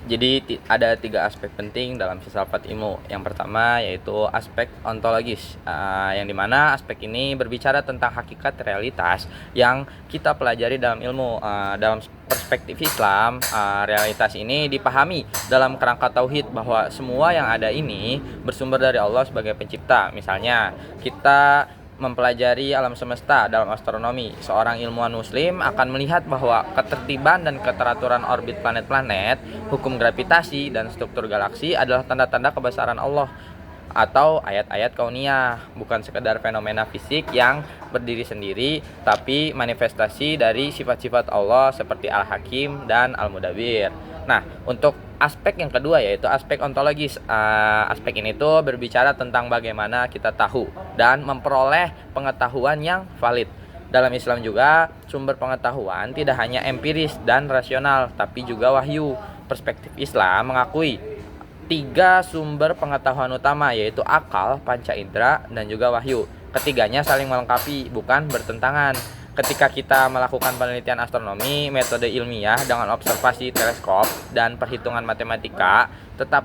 Jadi ada 3 aspek penting dalam filsafat ilmu. Yang pertama yaitu aspek ontologis, yang dimana aspek ini berbicara tentang hakikat realitas yang kita pelajari dalam ilmu. Dalam perspektif Islam, realitas ini dipahami dalam kerangka tauhid bahwa semua yang ada ini bersumber dari Allah sebagai pencipta. Misalnya kita mempelajari alam semesta dalam astronomi, seorang ilmuwan muslim akan melihat bahwa ketertiban dan keteraturan orbit planet-planet, hukum gravitasi, dan struktur galaksi adalah tanda-tanda kebesaran Allah atau ayat-ayat kauniyah, bukan sekedar fenomena fisik yang berdiri sendiri, tapi manifestasi dari sifat-sifat Allah seperti Al-Hakim dan Al-Mudabbir. Nah, untuk aspek yang kedua yaitu aspek ontologis. Aspek ini tuh berbicara tentang bagaimana kita tahu dan memperoleh pengetahuan yang valid. Dalam Islam juga, sumber pengetahuan tidak hanya empiris dan rasional, tapi juga wahyu. Perspektif Islam mengakui 3 sumber pengetahuan utama, yaitu akal, panca indera, dan juga wahyu. Ketiganya saling melengkapi, bukan bertentangan. Ketika kita melakukan penelitian astronomi, metode ilmiah dengan observasi teleskop dan perhitungan matematika tetap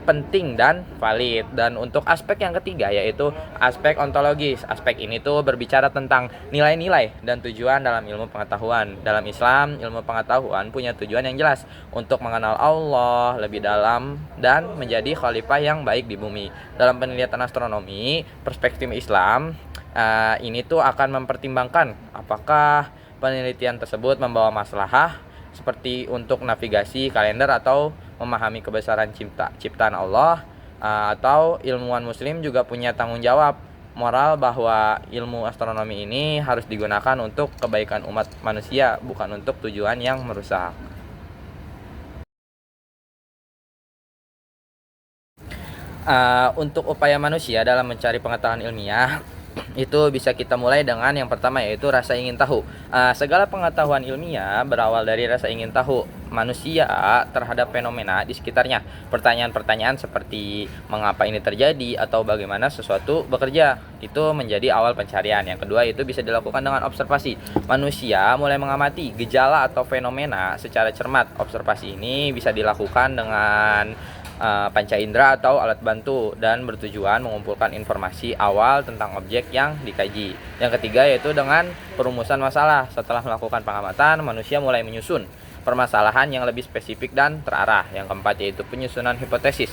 penting dan valid. Dan untuk aspek yang ketiga yaitu aspek ontologis. Aspek ini tuh berbicara tentang nilai-nilai dan tujuan dalam ilmu pengetahuan. Dalam Islam, ilmu pengetahuan punya tujuan yang jelas untuk mengenal Allah lebih dalam dan menjadi khalifah yang baik di bumi. Dalam penelitian astronomi, perspektif Islam ini tuh akan mempertimbangkan apakah penelitian tersebut membawa maslahah seperti untuk navigasi kalender atau memahami kebesaran ciptaan Allah, atau ilmuwan muslim juga punya tanggung jawab moral bahwa ilmu astronomi ini harus digunakan untuk kebaikan umat manusia, bukan untuk tujuan yang merusak. Untuk upaya manusia dalam mencari pengetahuan ilmiah itu bisa kita mulai dengan yang pertama yaitu rasa ingin tahu. Segala pengetahuan ilmiah berawal dari rasa ingin tahu manusia terhadap fenomena di sekitarnya. Pertanyaan-pertanyaan seperti mengapa ini terjadi atau bagaimana sesuatu bekerja itu menjadi awal pencarian. Yang kedua itu bisa dilakukan dengan observasi. Manusia mulai mengamati gejala atau fenomena secara cermat. Observasi ini bisa dilakukan dengan panca indera atau alat bantu dan bertujuan mengumpulkan informasi awal tentang objek yang dikaji. Yang ketiga yaitu dengan perumusan masalah. Setelah melakukan pengamatan, manusia mulai menyusun permasalahan yang lebih spesifik dan terarah. Yang keempat yaitu penyusunan hipotesis.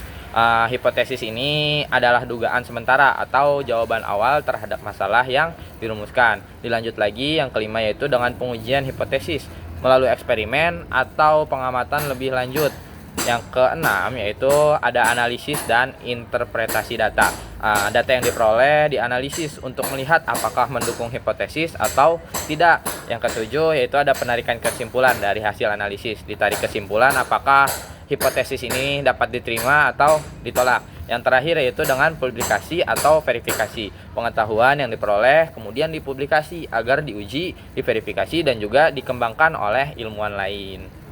Hipotesis ini adalah dugaan sementara atau jawaban awal terhadap masalah yang dirumuskan. Dilanjut lagi yang kelima yaitu dengan pengujian hipotesis melalui eksperimen atau pengamatan lebih lanjut. Yang keenam yaitu ada analisis dan interpretasi data. Data yang diperoleh dianalisis untuk melihat apakah mendukung hipotesis atau tidak. Yang ketujuh yaitu ada penarikan kesimpulan dari hasil analisis. Ditarik kesimpulan apakah hipotesis ini dapat diterima atau ditolak. Yang terakhir yaitu dengan publikasi atau verifikasi. Pengetahuan yang diperoleh kemudian dipublikasi agar diuji, diverifikasi, dan juga dikembangkan oleh ilmuwan lain.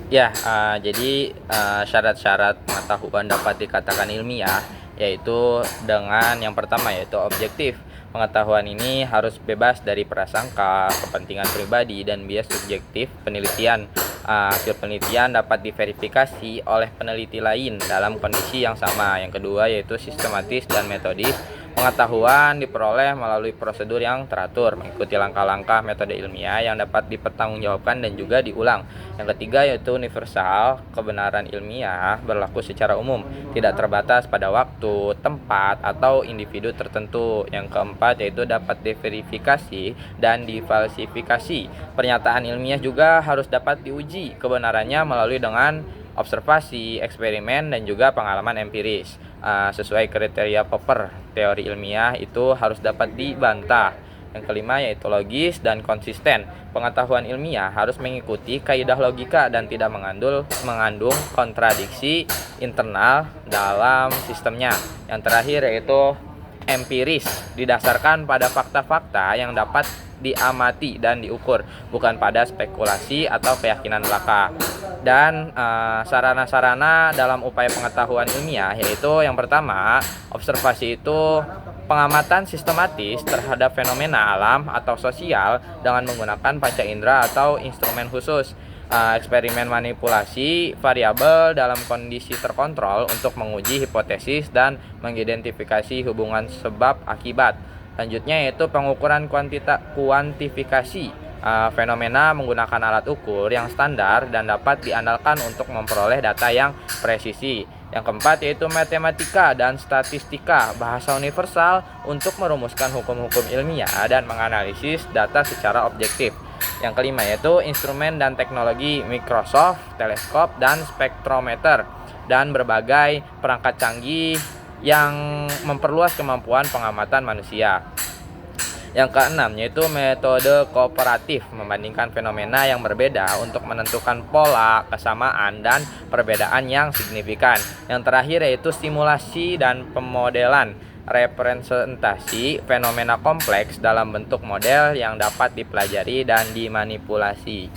Ya, jadi syarat-syarat pengetahuan dapat dikatakan ilmiah yaitu dengan yang pertama yaitu objektif. Pengetahuan ini harus bebas dari prasangka, kepentingan pribadi, dan bias subjektif penelitian. Hasil penelitian dapat diverifikasi oleh peneliti lain dalam kondisi yang sama. Yang kedua yaitu sistematis dan metodis. Pengetahuan diperoleh melalui prosedur yang teratur, mengikuti langkah-langkah metode ilmiah yang dapat dipertanggungjawabkan dan juga diulang. Yang ketiga yaitu universal, kebenaran ilmiah berlaku secara umum, tidak terbatas pada waktu, tempat, atau individu tertentu. Yang keempat yaitu dapat diverifikasi dan difalsifikasi. Pernyataan ilmiah juga harus dapat diuji kebenarannya melalui dengan observasi, eksperimen, dan juga pengalaman empiris. Sesuai kriteria Popper, teori ilmiah itu harus dapat dibantah. Yang kelima yaitu logis dan konsisten. Pengetahuan ilmiah harus mengikuti kaidah logika dan tidak mengandung kontradiksi internal dalam sistemnya. Yang terakhir yaitu empiris, didasarkan pada fakta-fakta yang dapat diamati dan diukur, bukan pada spekulasi atau keyakinan belaka. Dan sarana-sarana dalam upaya pengetahuan ilmiah yaitu yang pertama, observasi itu pengamatan sistematis terhadap fenomena alam atau sosial dengan menggunakan panca indera atau instrumen khusus. Eksperimen manipulasi variabel dalam kondisi terkontrol untuk menguji hipotesis dan mengidentifikasi hubungan sebab akibat. Selanjutnya yaitu pengukuran kuantifikasi fenomena menggunakan alat ukur yang standar dan dapat diandalkan untuk memperoleh data yang presisi. Yang keempat yaitu matematika dan statistika, bahasa universal untuk merumuskan hukum-hukum ilmiah dan menganalisis data secara objektif. Yang kelima yaitu instrumen dan teknologi Microsoft, teleskop, dan spektrometer, dan berbagai perangkat canggih yang memperluas kemampuan pengamatan manusia. Yang keenam yaitu metode kooperatif, membandingkan fenomena yang berbeda untuk menentukan pola, kesamaan, dan perbedaan yang signifikan. Yang terakhir yaitu simulasi dan pemodelan, representasi fenomena kompleks dalam bentuk model yang dapat dipelajari dan dimanipulasi.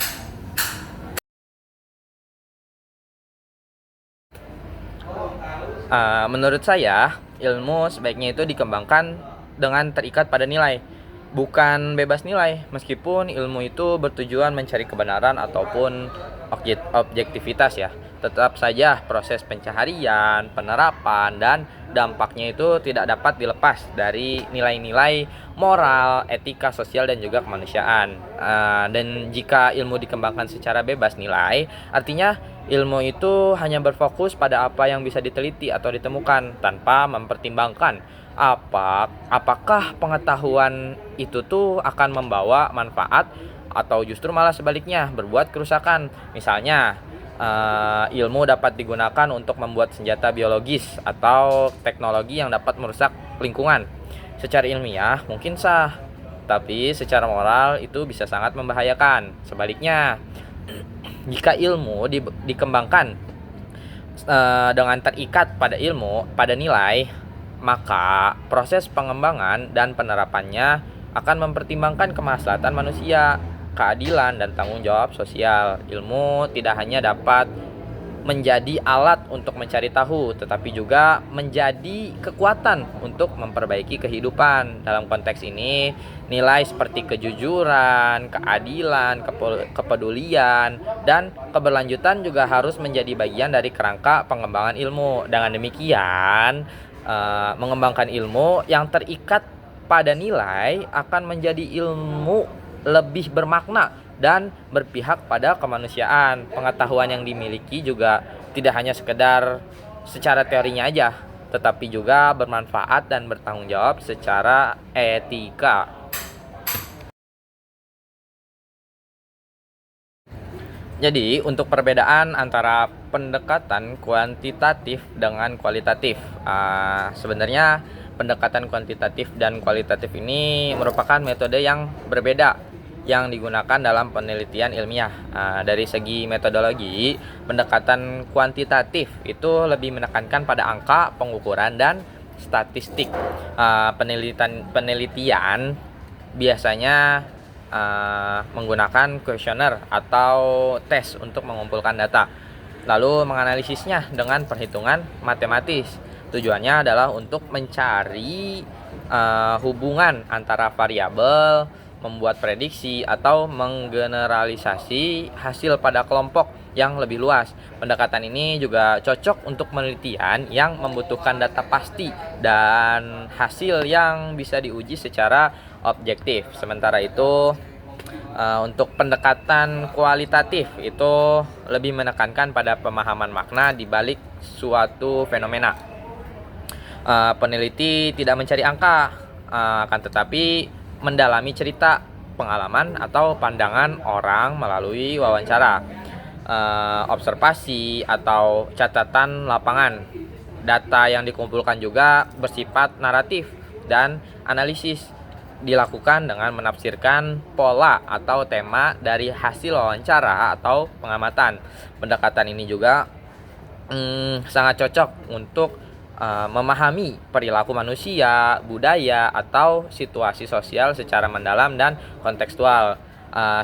Menurut saya, ilmu sebaiknya itu dikembangkan dengan terikat pada nilai, bukan bebas nilai. Meskipun ilmu itu bertujuan mencari kebenaran ataupun objektivitas ya, tetap saja proses pencaharian, penerapan, dan dampaknya itu tidak dapat dilepas dari nilai-nilai moral, etika, sosial, dan juga kemanusiaan. Dan jika ilmu dikembangkan secara bebas nilai, artinya ilmu itu hanya berfokus pada apa yang bisa diteliti atau ditemukan tanpa mempertimbangkan apakah pengetahuan itu tuh akan membawa manfaat atau justru malah sebaliknya berbuat kerusakan. Misalnya ilmu dapat digunakan untuk membuat senjata biologis atau teknologi yang dapat merusak lingkungan. Secara ilmiah mungkin sah, tapi secara moral itu bisa sangat membahayakan. Sebaliknya, jika ilmu dikembangkan dengan terikat pada pada nilai, maka proses pengembangan dan penerapannya akan mempertimbangkan kemaslahatan manusia, keadilan, dan tanggung jawab sosial. Ilmu tidak hanya dapat menjadi alat untuk mencari tahu, tetapi juga menjadi kekuatan untuk memperbaiki kehidupan. Dalam konteks ini, nilai seperti kejujuran, keadilan, kepedulian, dan keberlanjutan juga harus menjadi bagian dari kerangka pengembangan ilmu. Dengan demikian, mengembangkan ilmu yang terikat pada nilai akan menjadi ilmu lebih bermakna dan berpihak pada kemanusiaan. Pengetahuan yang dimiliki juga tidak hanya sekedar secara teorinya aja, tetapi juga bermanfaat dan bertanggung jawab secara etika. Jadi, untuk perbedaan antara pendekatan kuantitatif dengan kualitatif, sebenarnya pendekatan kuantitatif dan kualitatif ini merupakan metode yang berbeda yang digunakan dalam penelitian ilmiah. Dari segi metodologi, pendekatan kuantitatif itu lebih menekankan pada angka, pengukuran, dan statistik. Penelitian biasanya menggunakan kuesioner atau tes untuk mengumpulkan data, lalu menganalisisnya dengan perhitungan matematis. Tujuannya adalah untuk mencari hubungan antara variabel, membuat prediksi, atau menggeneralisasi hasil pada kelompok yang lebih luas. Pendekatan ini juga cocok untuk penelitian yang membutuhkan data pasti dan hasil yang bisa diuji secara objektif. Sementara itu, untuk pendekatan kualitatif itu lebih menekankan pada pemahaman makna di balik suatu fenomena. Peneliti tidak mencari angka, akan tetapi mendalami cerita, pengalaman, atau pandangan orang melalui wawancara, observasi, atau catatan lapangan. Data yang dikumpulkan juga bersifat naratif dan analisis, dilakukan dengan menafsirkan pola atau tema dari hasil wawancara atau pengamatan. Pendekatan ini juga sangat cocok untuk memahami perilaku manusia, budaya, atau situasi sosial secara mendalam dan kontekstual.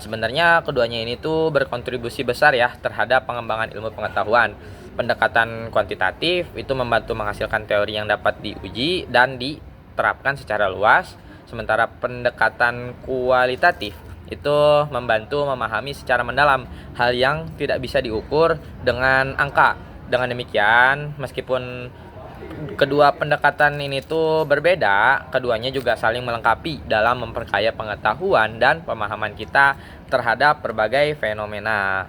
Sebenarnya keduanya ini tuh berkontribusi besar ya terhadap pengembangan ilmu pengetahuan. Pendekatan kuantitatif itu membantu menghasilkan teori yang dapat diuji dan terapkan secara luas, sementara pendekatan kualitatif itu membantu memahami secara mendalam hal yang tidak bisa diukur dengan angka. Dengan demikian, meskipun kedua pendekatan ini tuh berbeda, keduanya juga saling melengkapi dalam memperkaya pengetahuan dan pemahaman kita terhadap berbagai fenomena.